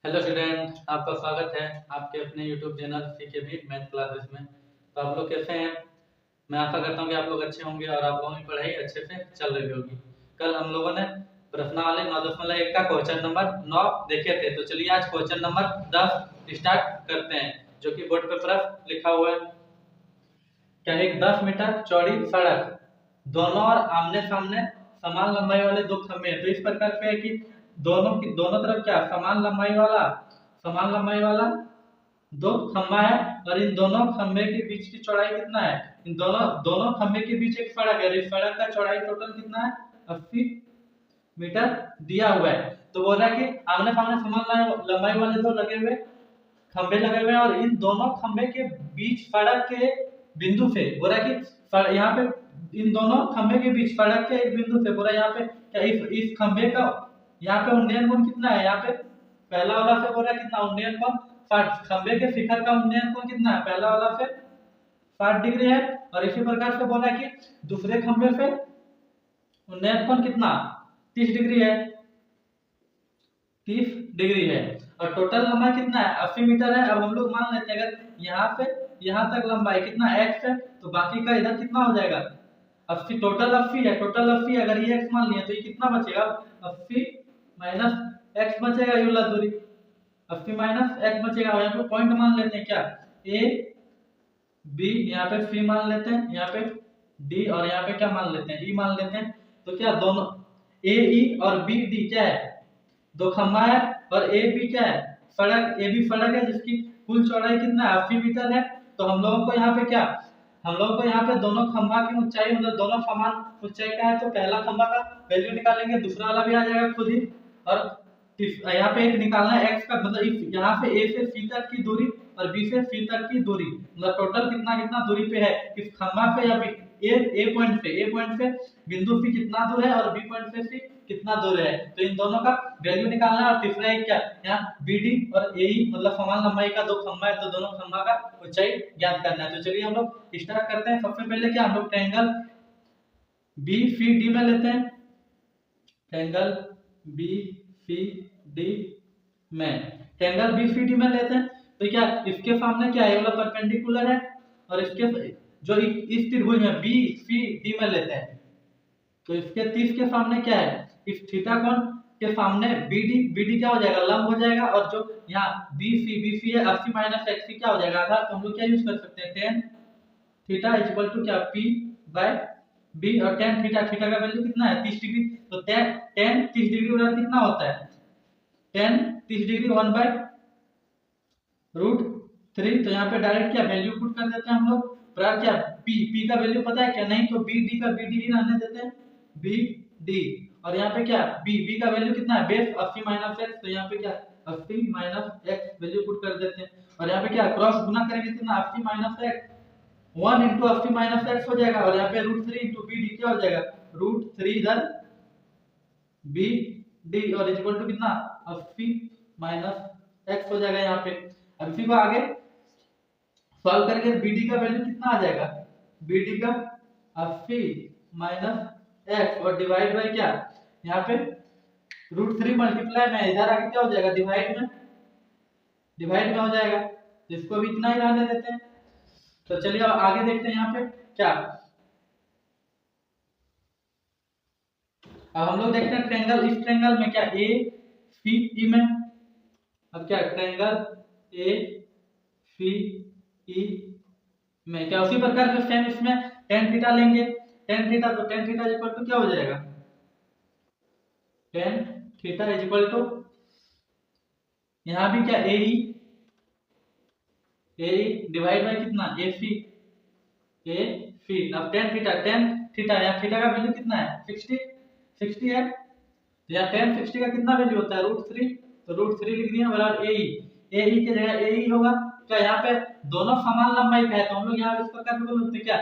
Hello student, आपका स्वागत है आपके अपने यूट्यूब चैनल सीके भी मैथ क्लासेस में। तो आप लोग कैसे हैं? मैं आशा करता हूं कि आप लोग अच्छे होंगे और आप लोगों की पढ़ाई अच्छे से चल रही होगी। कल हम लोगों ने प्रश्नावली 9.1 का क्वेश्चन नंबर 9 देखे थे। तो चलिए आज क्वेश्चन नंबर 10 स्टार्ट करते हैं, जो कि बोर्ड पे तरफ लिखा हुआ है। क्या एक 10 मीटर चौड़ी सड़क, दोनों और आमने सामने समान लंबाई वाले दो खंभे हैं। तो इस प्रकार से है कि दोनों तरफ क्या समान लंबाई वाला दो खंभा है, और इन दोनों खंभे के बीच की चौड़ाई कितना है? इन दोनों दोनों खंभे के बीच एक सड़क है, इस सड़क का चौड़ाई टोटल कितना है? 80 मीटर दिया हुआ है। तो बोल रहा है कि आमने सामने समान लंबाई वाले दो लगे हुए खंभे लगे हुए हैं, और इन दोनों खंभे के बीच सड़क के बिंदु से बोला कि यहाँ पे इन दोनों खंभे के बीच सड़क के एक बिंदु से बोला यहाँ पे क्या इस खंभे का यहाँ पे उन्नयन कोण कितना है? यहाँ पे पहला वाला से बोला कितना उन्नयन कोण 60, खंभे के शिखर का उन्नयन कोण कितना है? पहला वाला से 60 डिग्री है। और इसी प्रकार से बोला कि दूसरे खंभे से उन्नयन कोण कितना 30 डिग्री है, 30 डिग्री है। और टोटल लंबाई कितना है? 80 मीटर है। अब हम लोग मान लेते हैं अगर यहाँ से यहाँ तक लंबाई कितना x है, तो बाकी का इधर कितना हो जाएगा? 80, टोटल 80 है, टोटल 80 अगर ये x मान लिया तो ये कितना बचेगा? 80 माइनस x बचेगा, ये वाला दूरी 80 माइनस x बचेगा। और यहाँ पे पॉइंट मान लेते हैं क्या? a b, यहाँ पे c मान लेते हैं, यहाँ पे d, और यहाँ पे क्या मान लेते हैं? e मान लेते हैं। तो क्या दोनों a e और b d क्या है? दो खंभा है, और ए बी क्या है? सड़क। ए बी सड़क है जिसकी कुल चौड़ाई कितना है? 80 मीटर है। तो हम लोगों को यहाँ पे क्या, हम लोगों को यहाँ पे दोनों खंभा की ऊंचाई मतलब दोनों समान ऊंचाई का है, तो पहला खंभा का वैल्यू निकालेंगे, दूसरा वाला भी आ जाएगा खुद ही। और यहाँ पे एक निकालना है एक्स का, मतलब यहाँ से ए से सी तक की दूरी और बी से सी तक की दूरी, मतलब टोटल कितना कितना दूरी पे है इस खंभा से, या ए पॉइंट से बिंदु सी कितना दूर है, और बी पॉइंट से सी कितना दूर है। तो इन दोनों का वैल्यू निकालना है। और तीसरा एक क्या, यहाँ बीडी और एई मतलब समान लंबाई का दो खंभा है, तो दोनों खंभा का ऊंचाई ज्ञात करना है। तो चलिए हम लोग स्टार्ट करते हैं। सबसे पहले क्या, हम लोग ट्रायंगल बी सी डी में लेते हैं। ट्रायंगल बी सी डी में लेते हैं। तो क्या इसके सामने क्या है? ये वाला परपेंडिकुलर है, और इसके जो इस त्रिभुज में बी सी डी में लेते हैं, तो इसके 30 के सामने क्या है? इस थीटा कोण के सामने बीडी क्या हो जाएगा? लंब हो जाएगा। और जो यहाँ बीसी है 80 माइनस एक्स क्या हो जाएगा? आधार। तो हम लोग क्या यूज कर सकते हैं? टेन थीटा इक्वल टू क्या, पी बाय बी। और टेन थीटा का वैल्यू कितना है? 30 डिग्री। तो टेन 30 डिग्री बराबर कितना होता है? Ten 30 degree 1/√3। तो यहाँ पे डायरेक्ट क्या वैल्यू पुट कर देते हैं हम लोग। बराबर क्या, पी का वैल्यू पता है क्या? नहीं तो बी डी ही रहने देते हैं, बी डी। और यहाँ पे क्या, बी का वैल्यू कितना है? Base 80 minus x. तो यहाँ पे क्या 80 माइनस एक्स वैल्यू पुट कर देते हैं। और यहाँ पे क्या क्रॉस गुना करेंगे कितना? 80 minus x 1 into 80 minus x हो जाएगा। और यहाँ पे √3 इंटू बी डी क्या हो जाएगा? √3 इधर बी डी, और इक्वल टू कितना 80 माइनस एक्स हो जाएगा यहाँ पे। अब इसी को आगे सॉल्व करेंगे, बीडी का वैल्यू कितना आ जाएगा? बीडी का 80 माइनस एक्स और डिवाइड बाय क्या, यहाँ पे √3 मल्टीप्लाई में इधर आगे क्या हो जाएगा? डिवाइड में हो जाएगा। इसको भी इतना ही रहने देते हैं। तो चलिए अब आगे देखते हैं यहाँ पे क्या। अब हम लोग देखते हैं ट्रायंगल, इस ट्रायंगल में क्या ए सी ई में। अब क्या ट्रायंगल ए सी ई में क्या उसी प्रकार से सेम इसमें टेन थीटा लेंगे। टेन थीटा तो टेन थीटा इक्वल टू क्या हो जाएगा? टेन थीटा इक्वल टू यहाँ भी क्या ए डिवाइड बाय कितना? ए सी। अब टेन थीटा यहाँ थीटा का वैल्यू कितना है? 60 है। तो यहाँ टेन 60 का कितना वैल्यू होता है? √3। तो √3 लिख दिया बराबर ए की जगह ए होगा। क्या यहाँ पे दोनों समान लंबाई का है, तो हम लोग यहाँ इस प्रकार बोल सकते हैं क्या,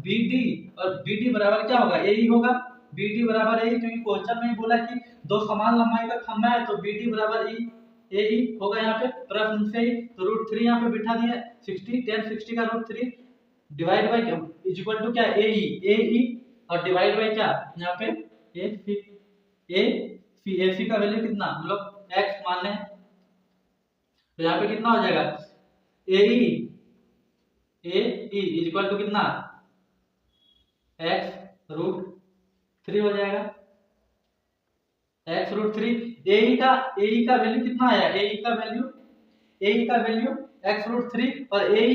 BD और BD बराबर क्या होगा? ए होगा। BD बराबर ए, क्योंकि क्वेश्चन में ही बोला कि दो समान लंबाई का खंभा है, तो BD बराबर ए होगा यहाँ पे प्रश्न से ही। तो √3 यहाँ पे बिठा दिया 60, टेन 60 का √3 डिवाइड बाय इक्वल टू क्या ए और डिवाइड बाय क्या यहाँ पे ए सी का वैल्यू कितना, हम लोग x माने तो यहाँ पे कितना हो जाएगा, ए ई इज इक्वल टू कितना, x√3 हो जाएगा, x√3। ए का वैल्यू कितना आया, ए का वैल्यू x√3 और ए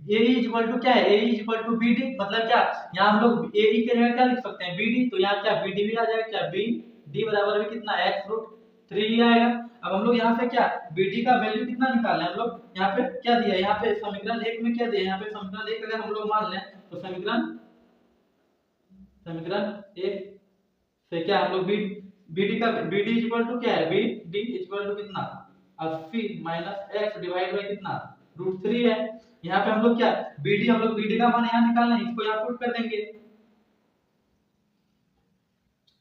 इज इक्वल टू क्या है, A is equal to B D, मतलब क्या यहाँ हम लोग ए के जगह क्या लिख सकते हैं, बी डी, तो यहाँ क्या बी डी भी आ जाएगा, क्या बी डी बराबर भी कितना x√3 ही आएगा। अब हम लोग यहाँ पे क्या बी डी का वैल्यू कितना निकालना है, हम लोग यहाँ पे क्या दिया, यहाँ पे समीकरण 1 में क्या दिया, यहाँ पे समीकरण 1 अगर हम लोग मान लें तो समीकरण 1 से क्या हम लोग बी डी इक्वल टू क्या है, बी डी इक्वल टू कितना 80 माइनस x डिवाइड बाई कितना √3 है। यहाँ पे हम लोग क्या हम लोग बी डी का मान यहाँ निकालना है, इसको यहाँ पुट कर देंगे,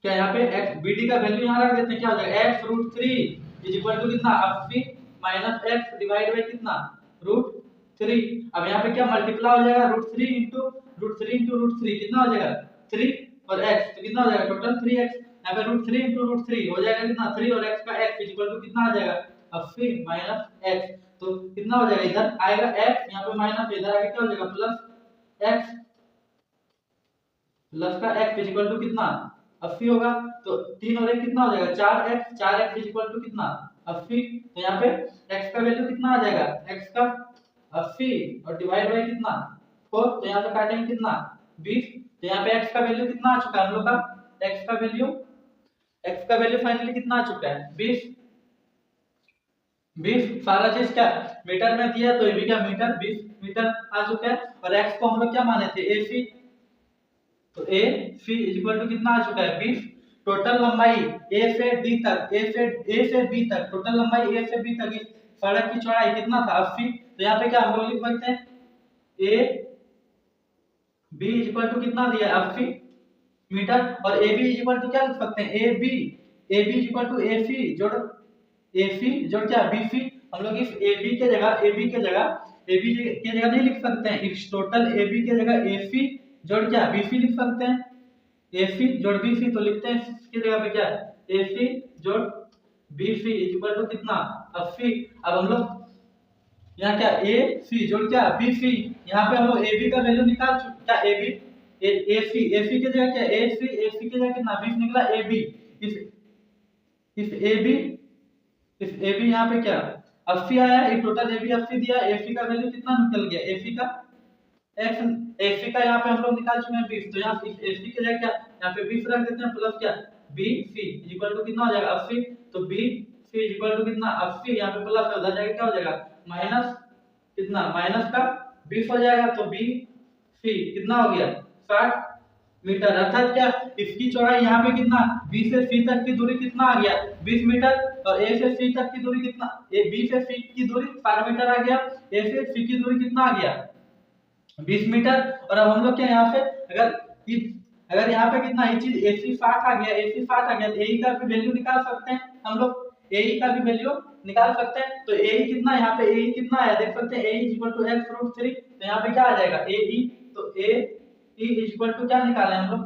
क्या यहाँ पे x बी डी का वैल्यू यहाँ रख देते हैं, क्या हो जाएगा x√3 इज इक्वल टू कितना 80 माइनस x डिवाइड बाई कितना √3। अब यहाँ पे क्या मल्टीप्लाई हो जाएगा √3 इंटू √3 कितना हो जाएगा 3 और x, तो कितना हो जाएगा टोटल 3x, यहाँ पे √3 इंटू √3 हो जाएगा कितना 3 और x का x इज इक्वल टू कितना आ जाएगा 80 माइनस x, तो कितना हो जाएगा इधर आएगा x, यहाँ पे माइनस, इधर आगे क्या हो जाएगा प्लस x, प्लस का x इज इक्वल टू कितना 80 होगा, तो 3 और 1 कितना हो जाएगा 4x इज इक्वल टू कितना 80, तो यहाँ पे x का वैल्यू कितना आ जाएगा, x का 80 और डिवाइड बाय कितना 4, तो यहाँ पे काटेंगे कितना 20, तो यहाँ पे x का वैल्यू कितना आ चुका है हम लोग का, x का वैल्यू फाइनली कितना आ चुका है 20 सारा चीज क्या मीटर में दिया, तो ये भी क्या मीटर 20 मीटर आ चुका है, और x को हम लोग क्या माने थे AC, तो AC इज इक्वल टू कितना आ चुका है 20। टोटल लंबाई A से D तक, A से B तक, टोटल लंबाई A से B तक इस सड़क की चौड़ाई कितना था 80, तो यहाँ पे क्या हम लोग लिख सकते हैं A B is equal to कितना दिया 80 मीटर, और AB इज इक्वल टू क्या लिख सकते हैं AB is equal to AC जोड़ क्या BC, हम लोग इस AB के जगह नहीं लिख सकते हैं, इस टोटल AB के जगह AC जोड़ क्या BC लिख सकते हैं, AC जोड़ BC, तो लिखते हैं इसकी जगह पे क्या AC जोड़ BC इज इक्वल टू कितना 80। अब हम लोग यहाँ क्या AC जोड़ क्या BC, यहाँ पे हम लोग AB का वैल्यू निकाल चुके, क्या AC की जगह क्या AC की जगह कितना 20 निकला, AB इस AB यहाँ पे क्या 80 आया, ये टोटल AB 80 दिया, AC का वैल्यू कितना निकल गया, AC का यहाँ पे हम लोग निकाल चुके हैं 20, तो यहाँ इस AC की जगह क्या यहाँ पे 20 रख देते हैं, प्लस क्या BC इक्वल टू कितना हो जाएगा 80, तो BC इक्वल टू कितना 80, यहाँ पे प्लस उधर जाएगा क्या हो जाएगा माइनस, कितना माइनस का 20 हो जाएगा, तो BC कितना हो गया 60 मीटर, अर्थात क्या इसकी चौड़ाई यहाँ पे कितना B से C तक की दूरी कितना आ गया 20 मीटर, और A से C तक की दूरी कितना, B से C की दूरी 60 मीटर आ गया, A से C की दूरी कितना आ गया 20 मीटर। और अब हम लोग क्या यहाँ पे अगर यहाँ पे कितना ये चीज AC 60 आ गया, तो AE का भी वैल्यू निकाल सकते हैं हम लोग, AE का भी वैल्यू निकाल सकते हैं, तो AE कितना यहाँ पे AE कितना आया देख सकते हैं, AE इक्वल टू x√3, तो यहाँ पे क्या आ जाएगा AE, तो AE इक्वल टू क्या निकाले हम लोग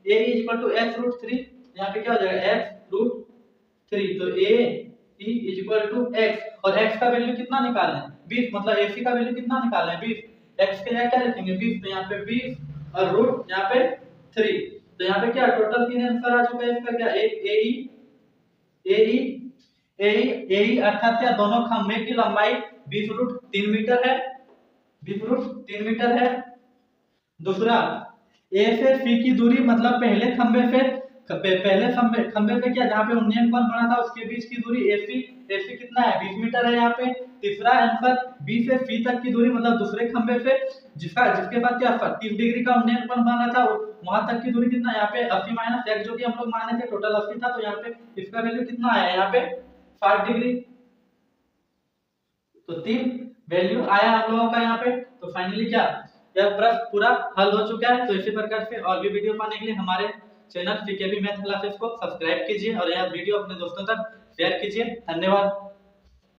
AE इक्वल टू x√3, यहाँ पे क्या हो जाएगा x√3, तो AE इक्वल टू x, और x का वैल्यू कितना निकालना है 20, मतलब AC का वैल्यू कितना निकालना है 20, x के जगह क्या लिखेंगे 20, तो यहाँ पे 20 और रूट यहाँ पे 3, तो यहाँ पे क्या टोटल 3 आंसर आ चुका है इसका, क्या AE अर्थात क्या दोनों खंभे की लंबाई 20√3 मीटर है। दूसरा A से C की दूरी, मतलब पहले खंभे पे क्या जहाँ पे उन्नयन कोण बना था उसके बीच की दूरी AC कितना है 20 मीटर है यहाँ पे। तीसरा आंसर B से C तक की दूरी, मतलब दूसरे खंभे पे जिसके बाद क्या 30 डिग्री का उन्नयन कोण बना था वहां तक की दूरी कितना यहाँ पे 80 माइनस x, जो कि हम लोग माने थे टोटल 80 था, तो यहाँ पे इसका वैल्यू कितना आया यहाँ पे 60 डिग्री, तो 3 वैल्यू आया हम लोगों का यहाँ पे। तो फाइनली क्या यह प्रश्न पूरा हल हो चुका है। तो इसी प्रकार से और भी वीडियो पाने के लिए हमारे चैनल सीकेबी मैथ क्लासेस को सब्सक्राइब कीजिए और यह वीडियो अपने दोस्तों तक शेयर कीजिए। धन्यवाद।